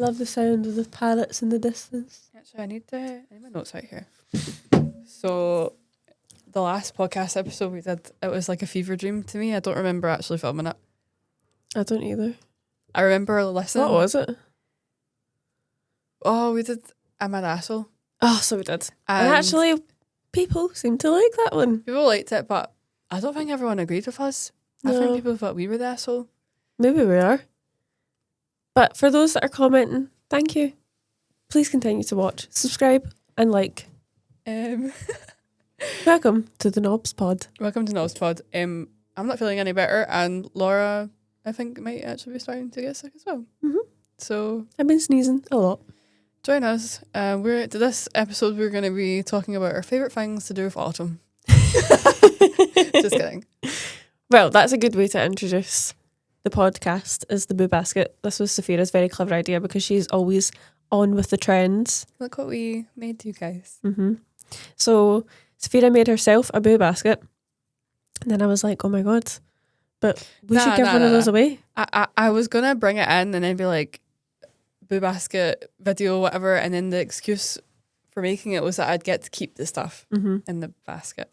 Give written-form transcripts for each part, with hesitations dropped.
Love the sound of the pallets in the distance. Actually, I need my notes out here. So, the last podcast episode we did, it was like a fever dream to me. I don't remember actually filming it. I don't either. I remember listening. What was it? Oh, we did I'm an Asshole. Oh, so we did. And actually, people seem to like that one. People liked it, but I don't think everyone agreed with us. No. I think people thought we were the asshole. Maybe we are. But for those that are commenting, thank you. Please continue to watch, subscribe, and like. Welcome to the Knobs Pod. Welcome to Knobs Pod. I'm not feeling any better, and Laura, I think, might actually be starting to get sick as well. Mm-hmm. So I've been sneezing a lot. Join us. This episode we're going to be talking about our favourite things to do with autumn. Just kidding. Well, that's a good way to introduce the podcast, is the Boo Basket. This was Saphira's very clever idea because she's always on with the trends. Look what we made, you guys. Mm-hmm. So Saphira made herself a Boo Basket. And then I was like, oh my God, but we should give one of those away. I was going to bring it in and then be like, Boo Basket video, whatever, and then the excuse for making it was that I'd get to keep the stuff in the basket.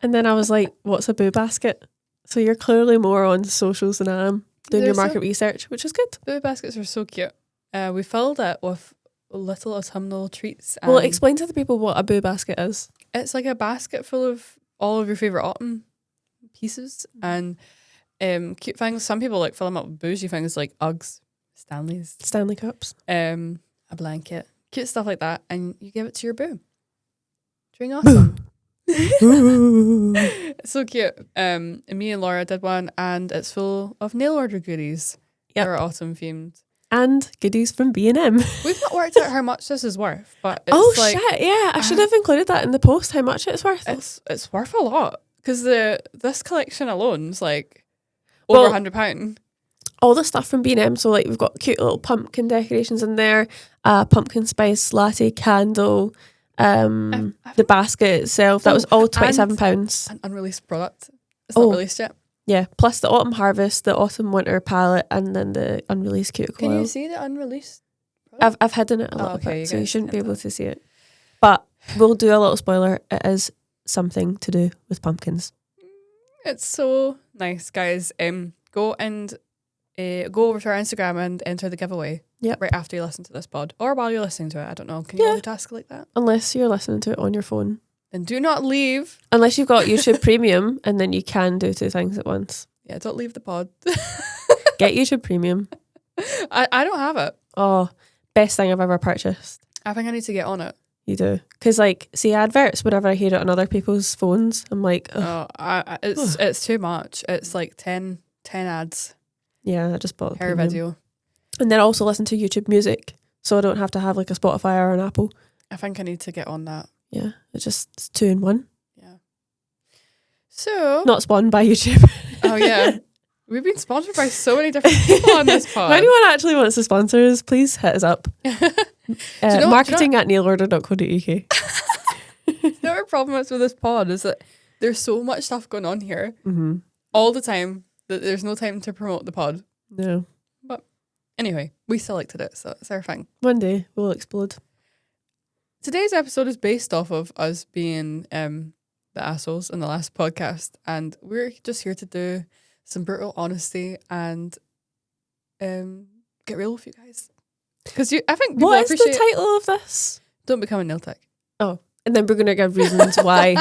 And then I was like, what's a Boo Basket? So you're clearly more on socials than I am, doing your market research, which is good. Boo Baskets are so cute. We filled it with little autumnal treats. Well, explain to the people what a Boo Basket is. It's like a basket full of all of your favourite autumn pieces and cute things. Some people like fill them up with bougie things like Uggs, Stanley Cups, a blanket, cute stuff like that, and you give it to your boo during autumn. It's so cute. And me and Laura did one, and it's full of nail order goodies that are autumn themed and goodies from B&M. We've not worked out how much this is worth, but it's shit! Yeah, I should have included that in the post. How much it's worth? It's worth a lot because this collection alone is like over £100. All the stuff from B&M, so like we've got cute little pumpkin decorations in there, pumpkin spice latte candle, the basket itself, that was all £27. An unreleased product. It's not released yet. Yeah, plus the autumn harvest, the autumn winter palette, and then the unreleased cuticle oil. Can you see the unreleased product? I've hidden it a little bit, so you shouldn't be able to see it. But we'll do a little spoiler. It is something to do with pumpkins. It's so nice, guys. Go over to our Instagram and enter the giveaway right after you listen to this pod. Or while you're listening to it. I don't know. Can you multitask like that? Unless you're listening to it on your phone. Then do not leave. Unless you've got YouTube Premium, and then you can do two things at once. Yeah, don't leave the pod. Get YouTube Premium. I don't have it. Oh, best thing I've ever purchased. I think I need to get on it. You do. Because see adverts whenever I hear it on other people's phones, I'm like, it's too much. It's like 10 ads. Yeah, I just bought per video. And then also listen to YouTube Music, so I don't have to have like a Spotify or an Apple. I think I need to get on that. Yeah, it's 2 in 1. Yeah. So not spawned by YouTube. Oh yeah, we've been sponsored by so many different people on this pod. If anyone actually wants to sponsor us, please hit us up. Marketing at nailorder.co.uk. Our problem is with this pod is that there's so much stuff going on here all the time that there's no time to promote the pod. No. But anyway, we still like to do it, so it's our thing. One day we'll explode. Today's episode is based off of us being the assholes in the last podcast, and we're just here to do some brutal honesty and get real with you guys. Because I think people what is the title of this? Don't become a nail tech. Oh, and then we're going to give reasons why.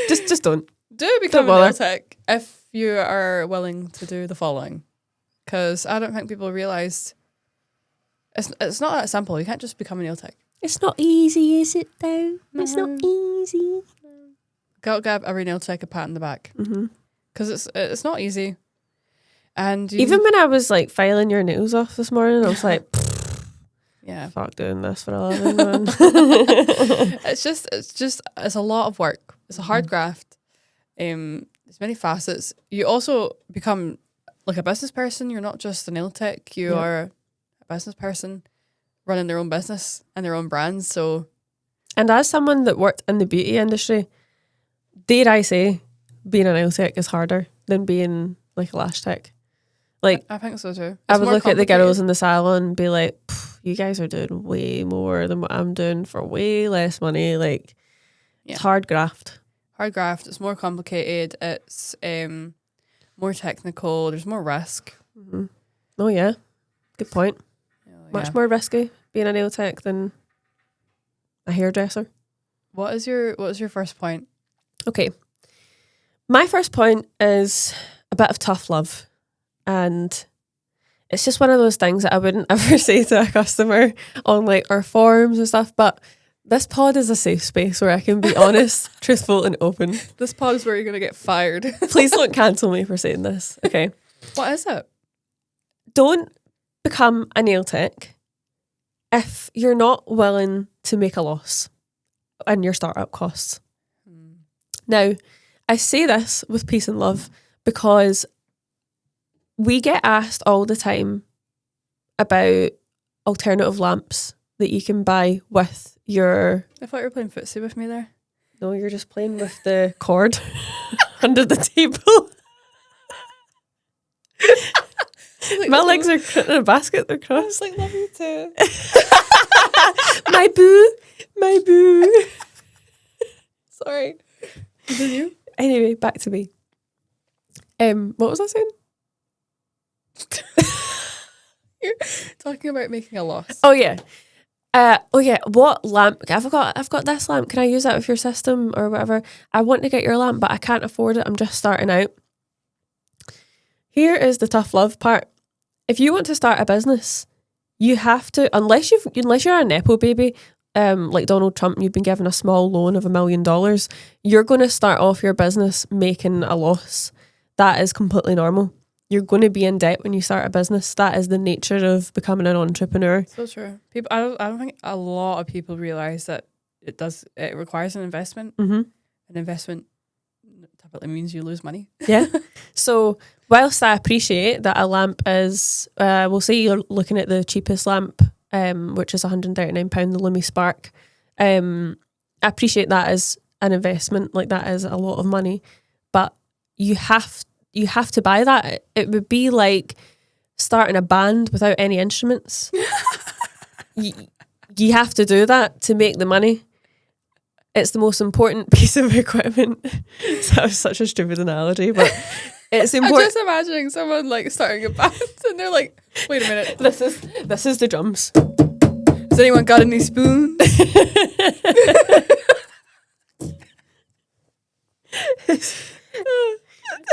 just don't. Do become a nail tech if you are willing to do the following. Because I don't think people realise it's not that simple. You can't just become a nail tech. It's not easy, is it though? No. It's not easy. Gotta give every nail tech a pat on the back. Because it's not easy. And even when I was like filing your nails off this morning, I was like, yeah, fuck doing this for a living, man. It's a lot of work. It's a hard graft. There's many facets. You also become like a business person. You're not just a nail tech. You are a business person running their own business and their own brands. So, and as someone that worked in the beauty industry, dare I say, being a nail tech is harder than being like a lash tech. Like, I think so too. I would look at the girls in the salon and be like, you guys are doing way more than what I'm doing for way less money. Like, it's hard graft. Hard graft. It's more complicated. It's more technical. There's more risk. Mm-hmm. Oh, yeah. Good point. Much more risky being a nail tech than a hairdresser. What was your first point? Okay. My first point is a bit of tough love. And it's just one of those things that I wouldn't ever say to a customer on like our forums and stuff. But this pod is a safe space where I can be honest, truthful, and open. This pod is where you're going to get fired. Please don't cancel me for saying this. Okay. What is it? Don't become a nail tech if you're not willing to make a loss in your startup costs. Now, I say this with peace and love because we get asked all the time about alternative lamps that you can buy with your... I thought you were playing footsie with me there. No, you're just playing with the cord under the table. Like, my legs are in a basket, they're crossed. I was like, love you too. My boo. My boo. Sorry. Continue. Anyway, back to me. What was I saying? You're talking about making a loss. Oh yeah. What lamp? I've got this lamp. Can I use that with your system or whatever? I want to get your lamp, but I can't afford it. I'm just starting out. Here is the tough love part. If you want to start a business, you have to, unless you're a nepo baby, like Donald Trump, you've been given a small loan of $1 million, you're going to start off your business making a loss. That is completely normal. You're going to be in debt when you start a business. That is the nature of becoming an entrepreneur. So true. People, I don't think a lot of people realize that it requires an investment. Mm-hmm. An investment typically means you lose money. Yeah. So whilst I appreciate that a lamp is, we'll say you're looking at the cheapest lamp, which is £139, the Lumi Spark. I appreciate that as an investment, like that is a lot of money, but you have to buy that. It would be like starting a band without any instruments. you have to do that to make the money. It's the most important piece of equipment. So that was such a stupid analogy, but it's important. I'm just imagining someone like starting a band and they're like, wait a minute. This is the drums. Has anyone got any spoons?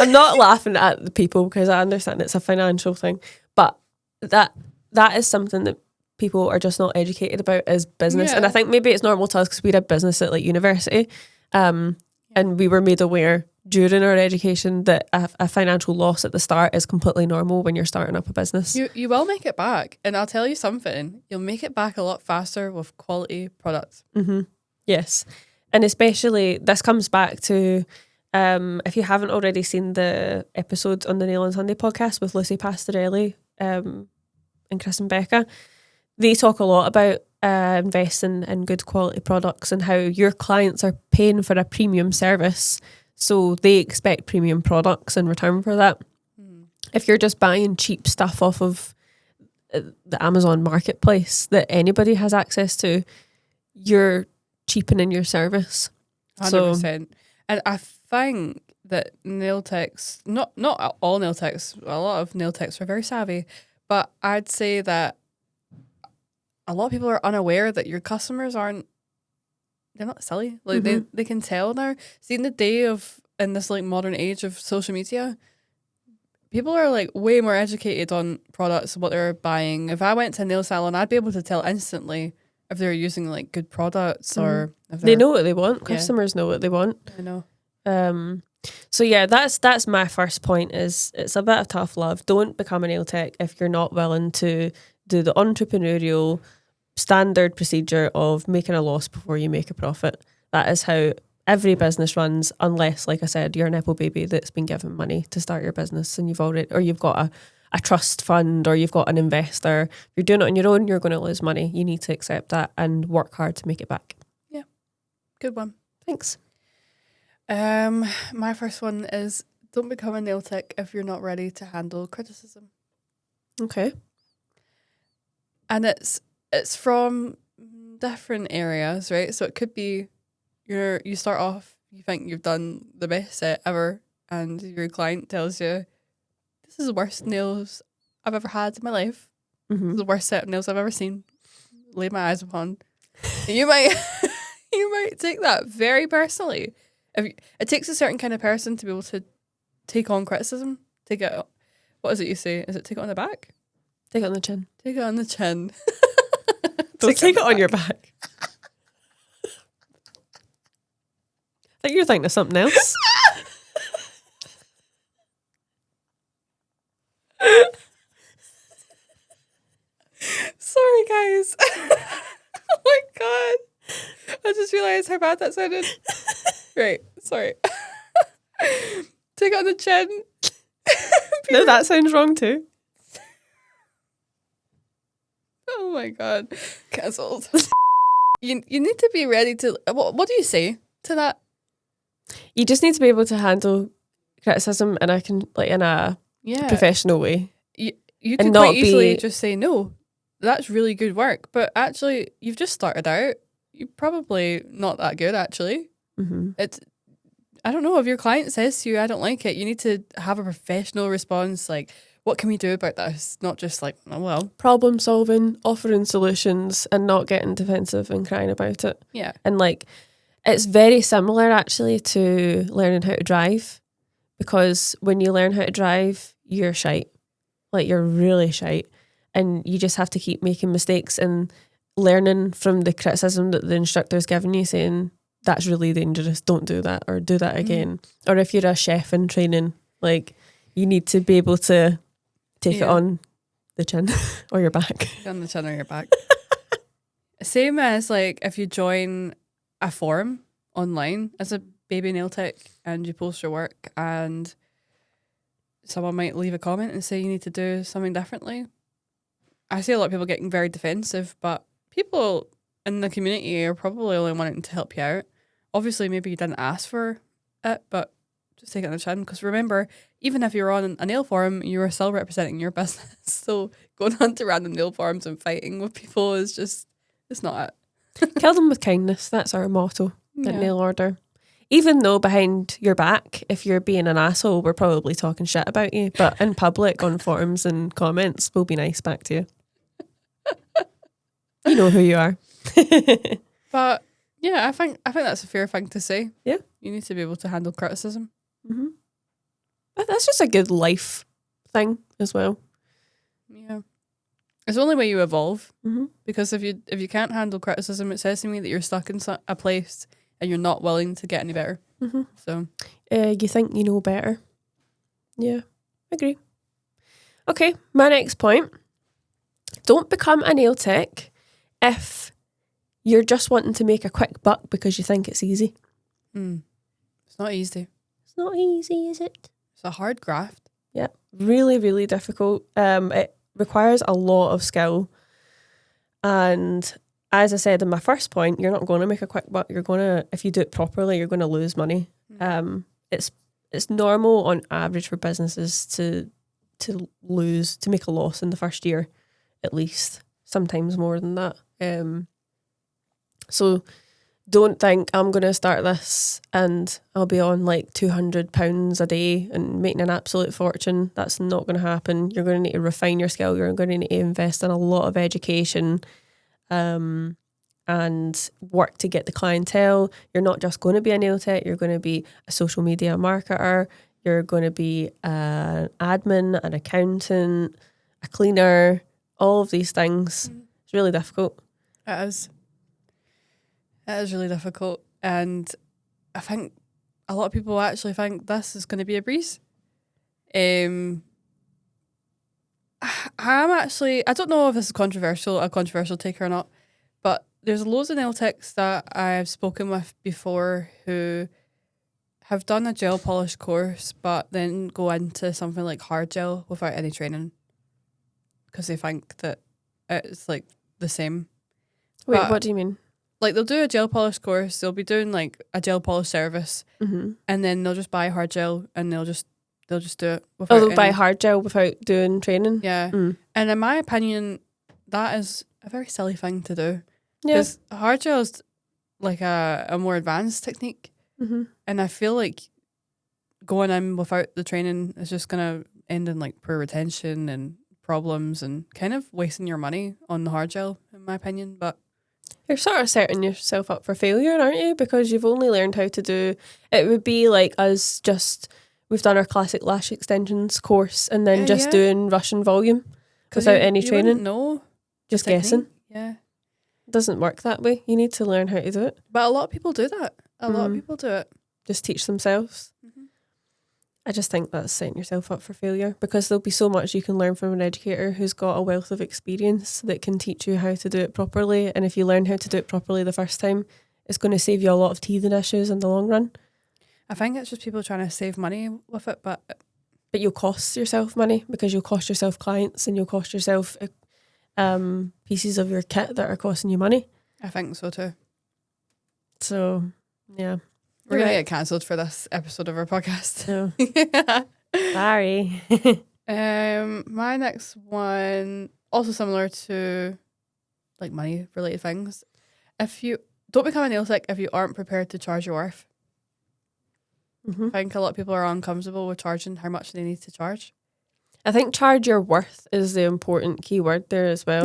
I'm not laughing at the people because I understand it's a financial thing, but that is something that people are just not educated about as business. Yeah. And I think maybe it's normal to us because we did business at like university, and we were made aware during our education that a financial loss at the start is completely normal when you're starting up a business. You will make it back, and I'll tell you something, you'll make it back a lot faster with quality products. Mm-hmm. Yes, and especially this comes back to if you haven't already seen the episode on the Nail on Sunday podcast with Lucy Pastorelli and Chris and Becca, they talk a lot about investing in good quality products and how your clients are paying for a premium service, so they expect premium products in return for that. If you're just buying cheap stuff off of the Amazon marketplace that anybody has access to, you're cheapening your service. 100%. So, and I think that nail techs, not all nail techs, a lot of nail techs are very savvy, but I'd say that a lot of people are unaware that your customers they're not silly. Like they can tell now. See, in this like modern age of social media, people are like way more educated on products, what they're buying. If I went to a nail salon, I'd be able to tell instantly if they're using like good products or if they know what they want. Customers know what they want. I know. So yeah, that's my first point. Is it's a bit of tough love. Don't become a nail tech if you're not willing to do the entrepreneurial standard procedure of making a loss before you make a profit. That is how every business runs, unless, like I said, you're an Apple baby that's been given money to start your business and you've got a trust fund or you've got an investor. If you're doing it on your own, you're going to lose money. You need to accept that and work hard to make it back. Yeah, good one. Thanks. My first one is don't become a nail tech if you're not ready to handle criticism. Okay. And it's from different areas, right? So it could be you start off, you think you've done the best set ever, and your client tells you, this is the worst nails I've ever had in my life. This is the worst set of nails I've ever seen. Laid my eyes upon. And you might you might take that very personally. It takes a certain kind of person to be able to take on criticism. Take it. What is it you say? Is it take it on the back? Take it on the chin. Take it on the chin. Don't take it on your back. I think you're thinking of something else. Sorry, guys. Oh my god. I just realised how bad that sounded. Right, sorry. Take it on the chin. No, that sounds wrong too. Oh my god. Cancelled. You need to be ready to... What do you say to that? You just need to be able to handle criticism in a professional way. You could quite easily just say, no, that's really good work. But actually, you've just started out. You're probably not that good, actually. Mm-hmm. I don't know, if your client says to you, I don't like it, you need to have a professional response, like, what can we do about this? Not just like, oh, well. Problem solving, offering solutions, and not getting defensive and crying about it. Yeah. And it's very similar actually to learning how to drive, because when you learn how to drive, you're shite. You're really shite. And you just have to keep making mistakes and learning from the criticism that the instructor's giving you, saying, that's really dangerous, don't do that, or do that again. Or if you're a chef in training, you need to be able to take it on the chin or your back. On the chin or your back. Same as if you join a forum online as a baby nail tech and you post your work and someone might leave a comment and say you need to do something differently. I see a lot of people getting very defensive, but people in the community are probably only wanting to help you out. Obviously, maybe you didn't ask for it, but just take it on the chin. Because remember, even if you're on a nail forum, you are still representing your business. So going on to random nail forums and fighting with people is just, it's not it. Kill them with kindness. That's our motto at Nail Order. Even though behind your back, if you're being an asshole, we're probably talking shit about you. But in public, on forums and comments, we'll be nice back to you. You know who you are. But yeah, I think that's a fair thing to say. Yeah. You need to be able to handle criticism. Mm-hmm. That's just a good life thing as well. Yeah. It's the only way you evolve. Mm-hmm. Because if you can't handle criticism, it says to me that you're stuck in a place and you're not willing to get any better. Mm-hmm. So you think you know better. Yeah, agree. Okay, my next point. Don't become a nail tech if you're just wanting to make a quick buck because you think it's easy. It's not easy. It's not easy, is it? It's a hard graft. Yeah, really, really difficult. It requires a lot of skill. And as I said in my first point, you're not going to make a quick buck. You're going to, if you do it properly, you're going to lose money. It's normal on average for businesses to make a loss in the first year, at least. Sometimes more than that. So don't think I'm going to start this and I'll be on £200 a day and making an absolute fortune. That's not going to happen. You're going to need to refine your skill. You're going to need to invest in a lot of education and work to get the clientele. You're not just going to be a nail tech. You're going to be a social media marketer. You're going to be an admin, an accountant, a cleaner, all of these things. It's really difficult. It is. It is really difficult. And I think a lot of people actually think this is going to be a breeze. I'm actually, I don't know if this is a controversial take or not, but there's loads of nail techs that I've spoken with before who have done a gel polish course, but then go into something like hard gel without any training because they think that it's the same. Wait, but what do you mean? They'll do a gel polish course, they'll be doing a gel polish service, and then they'll just buy hard gel and they'll just they'll just do it Oh, without they'll buy any- hard gel without doing training. Yeah. Mm. And in my opinion, that is a very silly thing to do. Yeah. Because hard gel is like a more advanced technique. Mm-hmm. And I feel like going in without the training is just going to end in like poor retention and problems and kind of wasting your money on the hard gel, in my opinion. But You're sort of setting yourself up for failure, aren't you? Because you've only learned how to do. It would be like us just we've done our classic lash extensions course and then just Yeah. doing Russian volume 'cause without you- any you training, wouldn't know just the technique. guessing. Yeah. It doesn't work that way. You need to learn how to do it. But a lot of people do that. A lot of people do it. Just teach themselves. Mhm. I just think that's setting yourself up for failure because there'll be so much you can learn from an educator who's got a wealth of experience that can teach you how to do it properly. And if you learn how to do it properly the first time, it's going to save you a lot of teething issues in the long run. I think it's just people trying to save money with it, but But you'll cost yourself money because you'll cost yourself clients and you'll cost yourself pieces of your kit that are costing you money. I think so too. So, yeah. We're going to Right. get cancelled for this episode of our podcast. So, sorry. My next one, also similar to like money related things. If you don't become a nail tech if you aren't prepared to charge your worth. Mhm. I think a lot of people are uncomfortable with charging how much they need to charge. I think charge your worth is the important key word there as well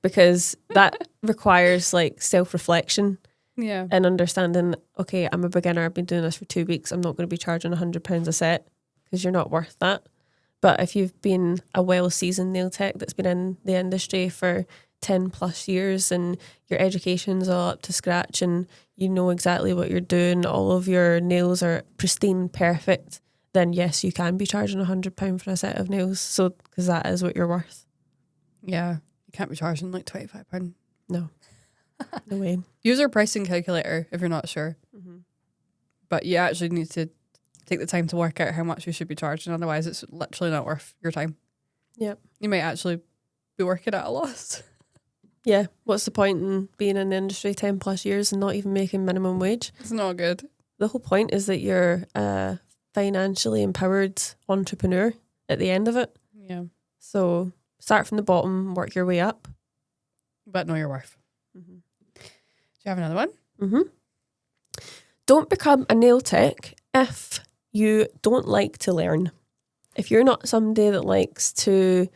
because that requires like self-reflection Yeah. and understanding, okay, I'm a beginner, I've been doing this for 2 weeks, I'm not going to be charging £100 a set because you're not worth that. But if you've been a well-seasoned nail tech that's been in the industry for 10 plus years and your education's all up to scratch and you know exactly what you're doing, all of your nails are pristine, perfect, then yes, you can be charging £100 for a set of nails. So, because that is what you're worth. Yeah. You can't be charging like £25. No, no way. Use our pricing calculator if you're not sure. Mm-hmm. But you actually need to take the time to work out how much you should be charging. Otherwise, it's literally not worth your time. Yep. You might actually be working at a loss. Yeah, what's the point in being in the industry 10 plus years and not even making minimum wage? It's not good. The whole point is that you're a financially empowered entrepreneur at the end of it. Yeah. So start from the bottom, work your way up. But know your worth. Mm-hmm. Do you have another one? Mm-hmm. Don't become a nail tech if you don't like to learn. If you're not somebody that likes to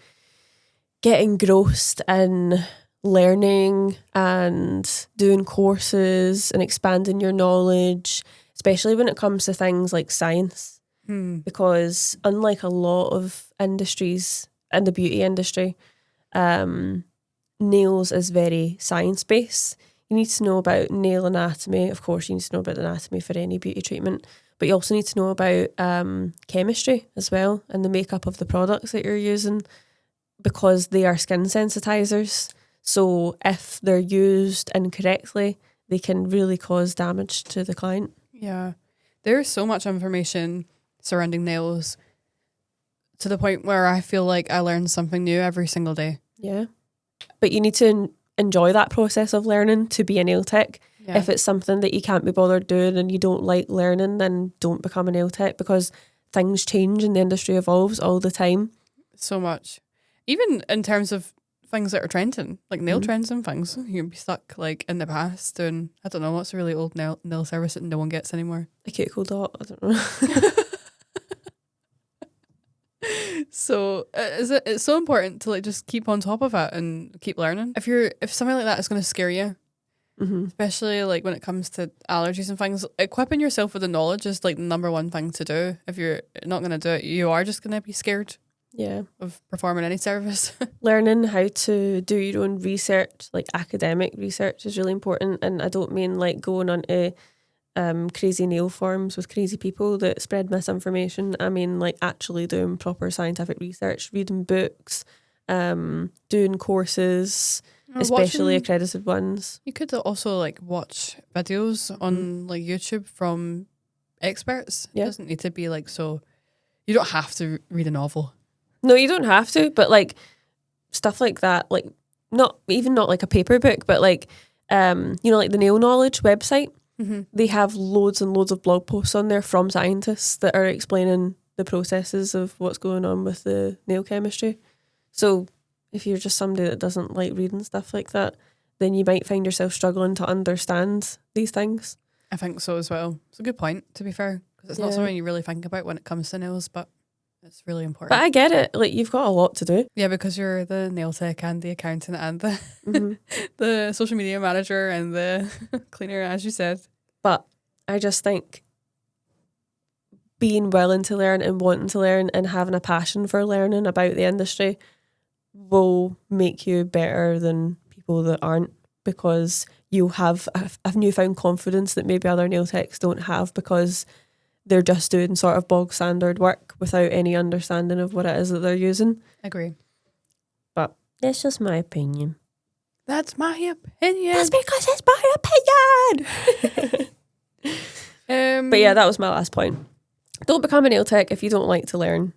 get engrossed in learning and doing courses and expanding your knowledge, especially when it comes to things like science, because unlike a lot of industries in the beauty industry, nails is very science-based. You need to know about nail anatomy. Of course, you need to know about anatomy for any beauty treatment, but you also need to know about chemistry as well and the makeup of the products that you're using because they are skin sensitizers. So if they're used incorrectly, they can really cause damage to the client. Yeah. There's so much information surrounding nails to the point where I feel like I learn something new every single day. Yeah. But you need to enjoy that process of learning to be a nail tech. Yeah. If it's something that you can't be bothered doing and you don't like learning, then don't become a nail tech because things change and the industry evolves all the time. So much. Even in terms of things that are trending, like nail trends and things. You can be stuck like in the past doing, I don't know, what's a really old nail service that no one gets anymore. A cuticle dot, I don't know. So it's so important to like just keep on top of it and keep learning. If something like that is going to scare you, especially like when it comes to allergies and things, equipping yourself with the knowledge is like the number one thing to do. If you're not going to do it, you are just going to be scared. Yeah. Of performing any service. Learning how to do your own research, like academic research, is really important. And I don't mean like going onto crazy nail forums with crazy people that spread misinformation. I mean like actually doing proper scientific research, reading books, doing courses, especially accredited ones. You could also like watch videos on like YouTube from experts. Yeah. It doesn't need to be like so. You don't have to read a novel. No, you don't have to, but like stuff like that, like not like a paper book, but like like the Nail Knowledge website. They have loads and loads of blog posts on there from scientists that are explaining the processes of what's going on with the nail chemistry. So if you're just somebody that doesn't like reading stuff like that, then you might find yourself struggling to understand these things. I think so as well. It's a good point, to be fair, because it's not something you really think about when it comes to nails, but it's really important. But I get it. Like, you've got a lot to do. Yeah, because you're the nail tech and the accountant and the the social media manager and the cleaner, as you said. But I just think being willing to learn and wanting to learn and having a passion for learning about the industry will make you better than people that aren't, because you'll have a newfound confidence that maybe other nail techs don't have, because they're just doing sort of bog standard work without any understanding of what it is that they're using. Agree. But it's just my opinion. That's my opinion. That's because it's my opinion. But yeah, that was my last point. Don't become a nail tech if you don't like to learn.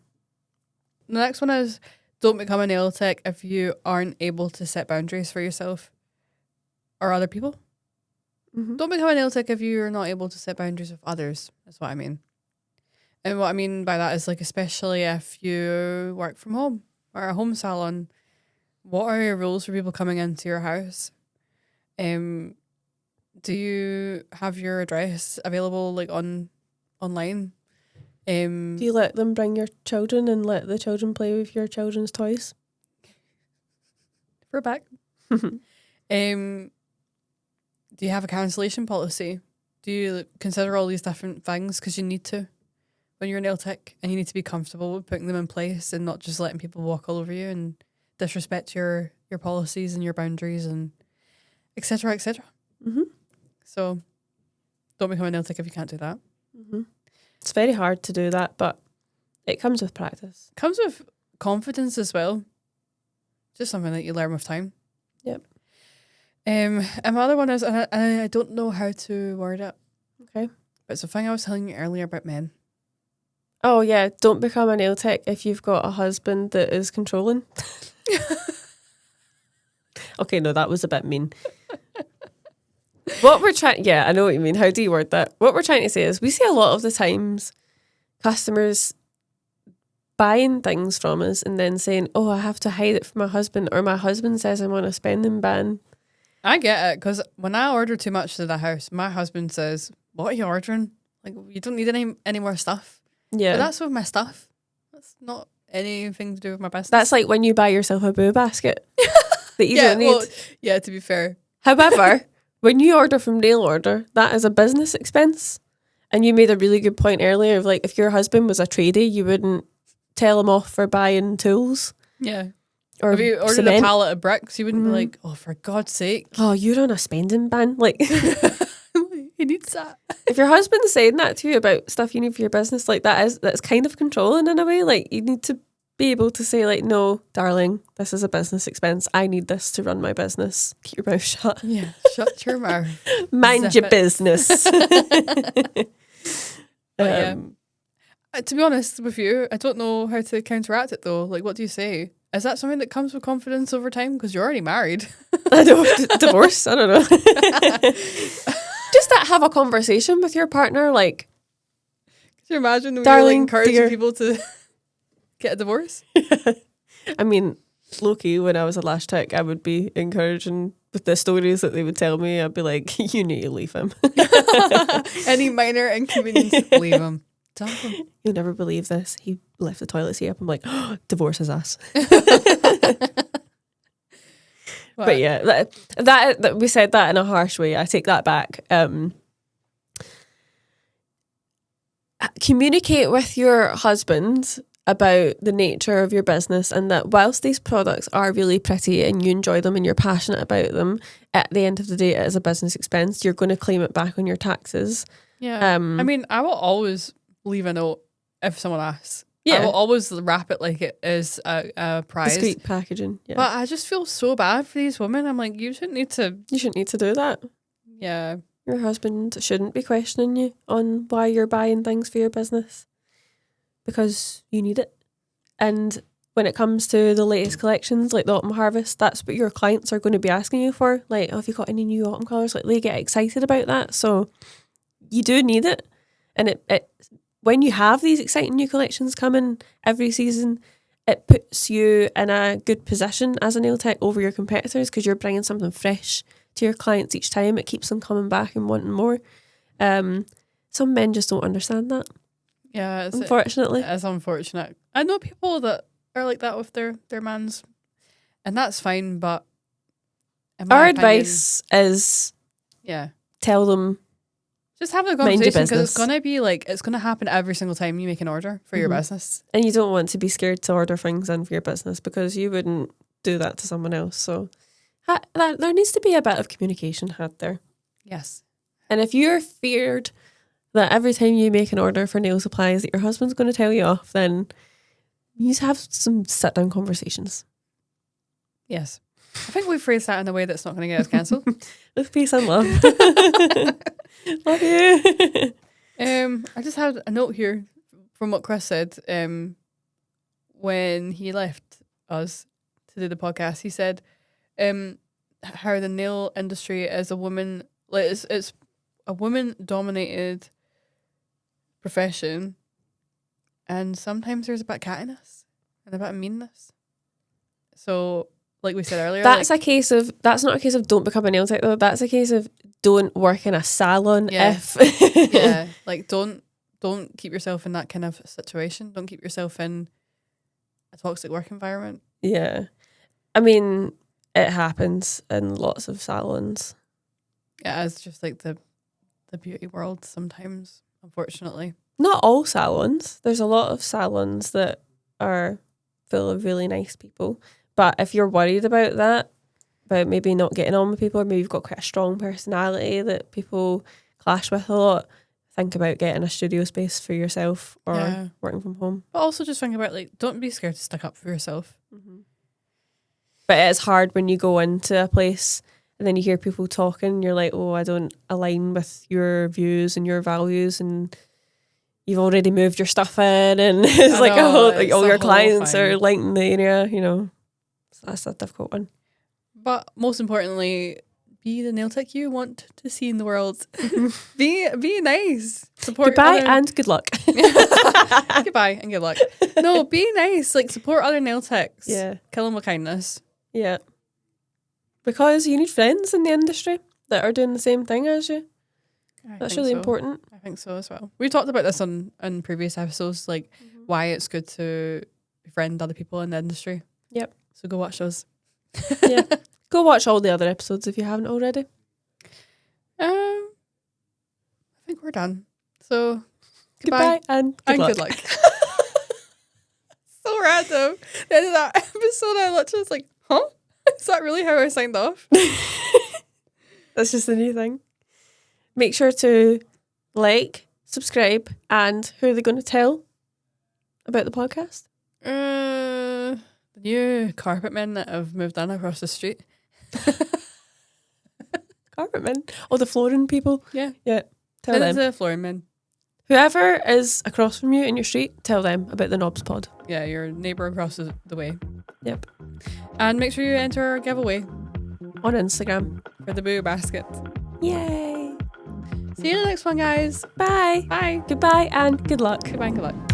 The next one is, don't become a nail tech if you aren't able to set boundaries for yourself or other people. Mm-hmm. Don't become a nail tech if you're not able to set boundaries with others. That's what I mean. And what I mean by that is, like, especially if you work from home or a home salon, what are your rules for people coming into your house? Do you have your address available, like, online? Do you let them bring your children and let the children play with your children's toys? We're back. Do you have a cancellation policy? Do you consider all these different things? Because you need to when you're a nail tech, and you need to be comfortable with putting them in place and not just letting people walk all over you and disrespect your policies and your boundaries and etc. etc. Mm-hmm. So don't become a nail tech if you can't do that. Mm-hmm. It's very hard to do that, but it comes with practice. Comes with confidence as well. Just something that you learn with time. Yep. And my other one is, and I don't know how to word it. Okay. But it's the thing I was telling you earlier about men. Oh yeah, don't become a nail tech if you've got a husband that is controlling. Okay, no, that was a bit mean. What we're trying, yeah, I know what you mean. How do you word that? What we're trying to say is, we see a lot of the times customers buying things from us and then saying, oh, I have to hide it from my husband, or my husband says I'm on a spending ban. I get it, because when I order too much to the house, my husband says, what are you ordering? Like, you don't need any more stuff. Yeah. But that's with my stuff. That's not anything to do with my business. That's like when you buy yourself a boo basket that you don't need. Well, yeah, to be fair. However, when you order from Nail Order, that is a business expense. And you made a really good point earlier of, like, if your husband was a tradie, you wouldn't tell him off for buying tools. Yeah. Or if you ordered cement. a pallet of bricks, you wouldn't be like, oh, for God's sake. Oh, you're on a spending ban. Like, he needs that. If your husband's saying that to you about stuff you need for your business, like, that's kind of controlling in a way. Like, you need to be able to say, like, no, darling, this is a business expense. I need this to run my business. Keep your mouth shut. Yeah, shut your mouth. Mind your business. Yeah. To be honest with you, I don't know how to counteract it though. Like, what do you say? Is that something that comes with confidence over time? Because you're already married. I know, divorce, I don't know. Just to have a conversation with your partner, like, could you imagine when darling, you're, like, encouraging dear. people to get a divorce? I mean, low-key, when I was a lash tech, I would be encouraging with the stories that they would tell me. I'd be like, you need to leave him. Any minor inconvenience, leave him. Tell him. You'll never believe this. He left the toilet seat up. I'm like, oh, divorces us. But yeah, that we said that in a harsh way. I take that back. Communicate with your husband about the nature of your business, and that whilst these products are really pretty and you enjoy them and you're passionate about them, at the end of the day, it is a business expense. You're going to claim it back on your taxes. Yeah. I mean, I will always leave a note if someone asks. Yeah. I will always wrap it like it is a prize. Discreet packaging. Yeah. But I just feel so bad for these women. I'm like, you shouldn't need to do that. Yeah. Your husband shouldn't be questioning you on why you're buying things for your business, because you need it. And when it comes to the latest collections, like the Autumn Harvest, that's what your clients are going to be asking you for. Like, oh, have you got any new autumn colours? Like, they get excited about that. So you do need it. And it when you have these exciting new collections coming every season, it puts you in a good position as a nail tech over your competitors because you're bringing something fresh to your clients each time. It keeps them coming back and wanting more. Some men just don't understand that. Yeah, unfortunately. It's unfortunate. I know people that are like that with their mans, and that's fine, but our advice is tell them, just have the conversation, because it's gonna happen every single time you make an order for your business, and you don't want to be scared to order things in for your business because you wouldn't do that to someone else. So there needs to be a bit of communication had there. Yes. And if you're feared that every time you make an order for nail supplies that your husband's going to tell you off, then you need to have some sit down conversations. Yes. I think we phrased that in a way that's not going to get us cancelled. With peace and love. Love you. I just had a note here from what Chris said when he left us to do the podcast. He said how the nail industry is a woman, like it's a woman dominated profession, and sometimes there's a bit of cattiness and a bit of meanness. So like we said earlier, that's not a case of don't become a nail tech though. That's a case of don't work in a salon. Yeah, like don't keep yourself in that kind of situation. Don't keep yourself in a toxic work environment. Yeah, I mean, it happens in lots of salons. Yeah, it's just like the beauty world sometimes, unfortunately. Not all salons. There's a lot of salons that are full of really nice people. But if you're worried about that, about maybe not getting on with people, or maybe you've got quite a strong personality that people clash with a lot, think about getting a studio space for yourself or working from home. But also just think about, like, don't be scared to stick up for yourself. Mm-hmm. But it's hard when you go into a place and then you hear people talking and you're like, oh, I don't align with your views and your values, and you've already moved your stuff in, and it's like, all your clients are lighting the area, you know. So that's a difficult one. But most importantly, be the nail tech you want to see in the world. Be nice. Support. Goodbye and good luck. Goodbye and good luck. No, be nice. Like, support other nail techs. Yeah. Kill them with kindness. Yeah. Because you need friends in the industry that are doing the same thing as you. That's really important. I think so as well. We talked about this on previous episodes, like why it's good to befriend other people in the industry. Yep. So go watch those. Yeah. Go watch all the other episodes if you haven't already. I think we're done. So goodbye and good luck. So random. The end of that episode, I literally was like, huh? Is that really how I signed off? That's just a new thing. Make sure to like, subscribe, and who are they going to tell about the podcast? The new carpet men that have moved in across the street. Carpet men? Oh, the flooring people? Yeah. Yeah. Tell them. The flooring men. Whoever is across from you in your street, tell them about the Knobs Pod. Yeah, your neighbour across the way. Yep. And make sure you enter our giveaway on Instagram for the boo basket. Yay! See you in the next one, guys. Bye. Bye. Goodbye and good luck. Goodbye and good luck.